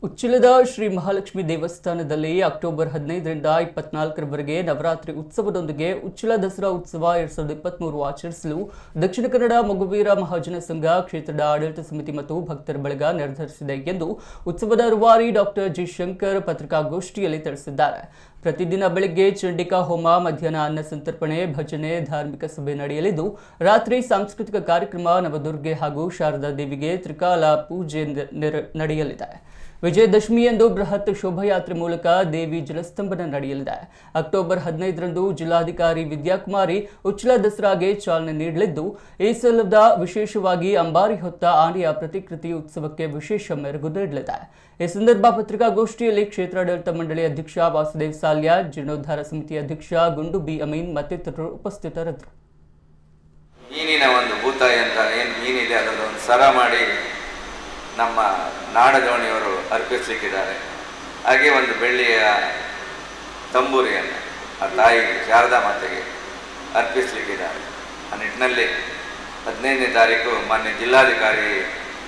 ಉಚ್ಚಿಲದ ಶ್ರೀ ಮಹಾಲಕ್ಷ್ಮಿ ದೇವಸ್ಥಾನದಲ್ಲಿ ಅಕ್ಟೋಬರ್ 15ರಿಂದ 24ರವರೆಗೆ ನವರಾತ್ರಿ ಉತ್ಸವದೊಂದಿಗೆ ಉಚ್ಚಿಲ ದಸರಾ ಉತ್ಸವ 2023 ಆಚರಿಸಲು ದಕ್ಷಿಣ ಕನ್ನಡ ಮಗುವೀರ ಮಹಾಜನ ಸಂಘ ಕ್ಷೇತ್ರದ ಆಡಳಿತ ಸಮಿತಿ ಮತ್ತು ಭಕ್ತರ ಬಳಗ ನಿರ್ಧರಿಸಿದೆ ಎಂದು ಉತ್ಸವದ ರೂವಾರಿ ಡಾಕ್ಟರ್ ಜಿ ಶಂಕರ್ ಪತ್ರಿಕಾಗೋಷ್ಠಿಯಲ್ಲಿ ತಿಳಿಸಿದ್ದಾರೆ. ಪ್ರತಿದಿನ ಬೆಳಗ್ಗೆ ಚಂಡಿಕಾ ಹೋಮ, ಮಧ್ಯಾಹ್ನ ಅನ್ನ ಸಂತರ್ಪಣೆ, ಭಜನೆ, ಧಾರ್ಮಿಕ ಸಭೆ ನಡೆಯಲಿದ್ದು ರಾತ್ರಿ ಸಾಂಸ್ಕೃತಿಕ ಕಾರ್ಯಕ್ರಮ, ನವದುರ್ಗೆ ಹಾಗೂ ಶಾರದಾ ದೇವಿಗೆ ತ್ರಿಕಾಲ ಪೂಜೆ ನಡೆಯಲಿದೆ. ವಿಜಯದಶಮಿಯಂದು ಬೃಹತ್ ಶೋಭಾಯಾತ್ರೆ ಮೂಲಕ ದೇವಿ ಜಲಸ್ತಂಭನ ನಡೆಯಲಿದೆ. ಅಕ್ಟೋಬರ್ 15ರಂದು ಜಿಲ್ಲಾಧಿಕಾರಿ ವಿದ್ಯಾಕುಮಾರಿ ಉಚ್ಚಿಲ ದಸರಾಗೆ ಚಾಲನೆ ನೀಡಲಿದ್ದು, ಈ ಸಲದ ವಿಶೇಷವಾಗಿ ಅಂಬಾರಿ ಹೊತ್ತ ಆನೆಯ ಪ್ರತಿಕೃತಿ ಉತ್ಸವಕ್ಕೆ ವಿಶೇಷ ಮೆರುಗು ನೀಡಲಿದೆ. ಈ ಸಂದರ್ಭ ಪತ್ರಿಕಾಗೋಷ್ಠಿಯಲ್ಲಿ ಕ್ಷೇತ್ರಾಡಳಿತ ಮಂಡಳಿ ಅಧ್ಯಕ್ಷ ವಾಸುದೇವ್ ಸಾಲ್ಯ, ಜೀರ್ಣೋದ್ಧಾರ ಸಮಿತಿ ಅಧ್ಯಕ್ಷ ಗುಂಡು ಬಿ ಅಮೀನ್ ಮತ್ತಿತರರು ಉಪಸ್ಥಿತರಿದ್ದರು. ಮೀನಿನ ಒಂದು ಭೂತಾಯಿ ಅಂತ ಏನು ಮೀನಿದೆ ಅದನ್ನು ಸರ ಮಾಡಿ ನಮ್ಮ ನಾಡದೋಣಿಯವರು ಅರ್ಪಿಸಲಿಕ್ಕಿದ್ದಾರೆ. ಹಾಗೆ ಒಂದು ಬೆಳ್ಳಿಯ ತಂಬೂರಿಯನ್ನು ಆ ತಾಯಿಗೆ, ಶಾರದಾ ಮಾತೆಗೆ ಅರ್ಪಿಸಲಿಕ್ಕಿದ್ದಾರೆ. ಆ ನಿಟ್ಟಿನಲ್ಲಿ 15ನೇ ತಾರೀಕು ಮಾನ್ಯ ಜಿಲ್ಲಾಧಿಕಾರಿ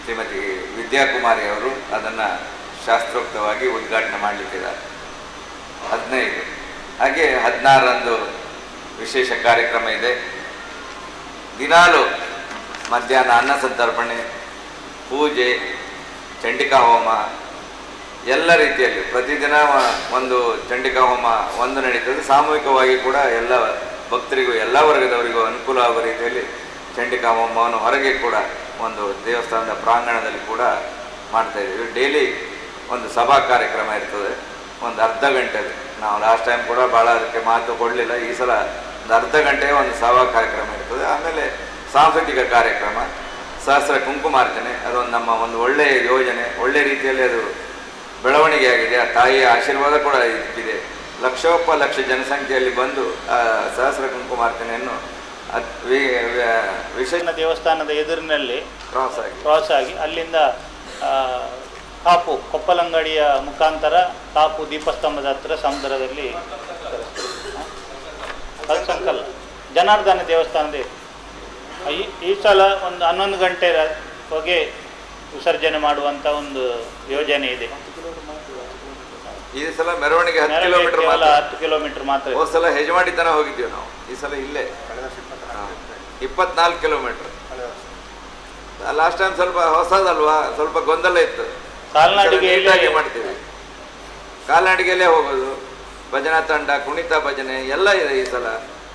ಶ್ರೀಮತಿ ವಿದ್ಯಾಕುಮಾರಿ ಅವರು ಅದನ್ನು ಶಾಸ್ತ್ರೋಕ್ತವಾಗಿ ಉದ್ಘಾಟನೆ ಮಾಡಲಿಕ್ಕಿದ್ದಾರೆ. 15 ಹಾಗೆ 16ರಂದು ವಿಶೇಷ ಕಾರ್ಯಕ್ರಮ ಇದೆ. ದಿನಾಲು ಮಧ್ಯಾಹ್ನ ಅನ್ನ ಸಂತರ್ಪಣೆ, ಪೂಜೆ, ಚಂಡಿಕಾ ಹೋಮ ಎಲ್ಲ ರೀತಿಯಲ್ಲಿ ಪ್ರತಿದಿನ ಒಂದು ಚಂಡಿಕಾ ಹೋಮ ಒಂದು ನಡೀತದೆ. ಸಾಮೂಹಿಕವಾಗಿ ಕೂಡ ಎಲ್ಲ ಭಕ್ತರಿಗೂ ಎಲ್ಲ ವರ್ಗದವರಿಗೂ ಅನುಕೂಲ ಆಗುವ ರೀತಿಯಲ್ಲಿ ಚಂಡಿಕಾ ಹೋಮವನ್ನು ಹೊರಗೆ ಕೂಡ ಒಂದು ದೇವಸ್ಥಾನದ ಪ್ರಾಂಗಣದಲ್ಲಿ ಕೂಡ ಮಾಡ್ತಾಯಿದ್ದೀವಿ. ಡೈಲಿ ಒಂದು ಸಭಾ ಕಾರ್ಯಕ್ರಮ ಇರ್ತದೆ, ಒಂದು ಅರ್ಧ ಗಂಟೆ. ನಾವು ಲಾಸ್ಟ್ ಟೈಮ್ ಕೂಡ ಭಾಳ ಅದಕ್ಕೆ ಮಹತ್ವ ಕೊಡಲಿಲ್ಲ. ಈ ಸಲ ಒಂದು ಅರ್ಧ ಗಂಟೆ ಒಂದು ಸಭಾ ಕಾರ್ಯಕ್ರಮ ಇರ್ತದೆ. ಆಮೇಲೆ ಸಾಂಸ್ಕೃತಿಕ ಕಾರ್ಯಕ್ರಮ, ಸಹಸ್ರ ಕುಂಕುಮಾರ್ಚನೆ, ಅದೊಂದು ನಮ್ಮ ಒಂದು ಒಳ್ಳೆಯ ಯೋಜನೆ, ಒಳ್ಳೆ ರೀತಿಯಲ್ಲಿ ಅದು ಬೆಳವಣಿಗೆ ಆಗಿದೆ. ಆ ತಾಯಿಯ ಆಶೀರ್ವಾದ ಕೂಡ ಇದೆ. ಲಕ್ಷ ಜನಸಂಖ್ಯೆಯಲ್ಲಿ ಬಂದು ಸಹಸ್ರ ಕುಂಕುಮಾರ್ಚನೆಯನ್ನು ವಿಶೇಷ ದೇವಸ್ಥಾನದ ಎದುರಿನಲ್ಲಿ ಕ್ರಾಸ್ ಆಗಿ ಅಲ್ಲಿಂದ ಕಾಪು ಕೊಪ್ಪಲಂಗಡಿಯ ಮುಖಾಂತರ ಕಾಪು ದೀಪಸ್ತಂಭದ ಹತ್ತಿರ ಸಮುದ್ರದಲ್ಲಿ ಸಂಕಲ್ಲ ಜನಾರ್ದನ ದೇವಸ್ಥಾನದ ಈ ಸಲ ಒಂದು 11 ಗಂಟೆ ಹೊಗೆ ವಿಸರ್ಜನೆ ಮಾಡುವಂಥ ಒಂದು ಯೋಜನೆ ಇದೆ. ಈ ಸಲ ಮೆರವಣಿಗೆ 10 ಕಿಲೋಮೀಟರ್ ಮಾತ್ರ. ಹೋದ ಸಲ ಹೆಜಮಾಡಿ ತನಕ ಹೋಗಿದ್ದೀವಿ ನಾವು. ಈ ಸಲ ಇಲ್ಲೇ 24 ಕಿಲೋಮೀಟರ್. ಲಾಸ್ಟ್ ಟೈಮ್ ಸ್ವಲ್ಪ ಹೊಸದಲ್ವಾ, ಸ್ವಲ್ಪ ಗೊಂದಲ ಇತ್ತು. ಕಾಲ್ನಡಿಗೆ ಮಾಡ್ತೀವಿ, ಕಾಲ್ನಡಿಗೆಯಲ್ಲೇ ಹೋಗೋದು, ಭಜನಾ ತಂಡ, ಕುಣಿತ ಭಜನೆ ಎಲ್ಲ ಇದೆ ಈ ಸಲ.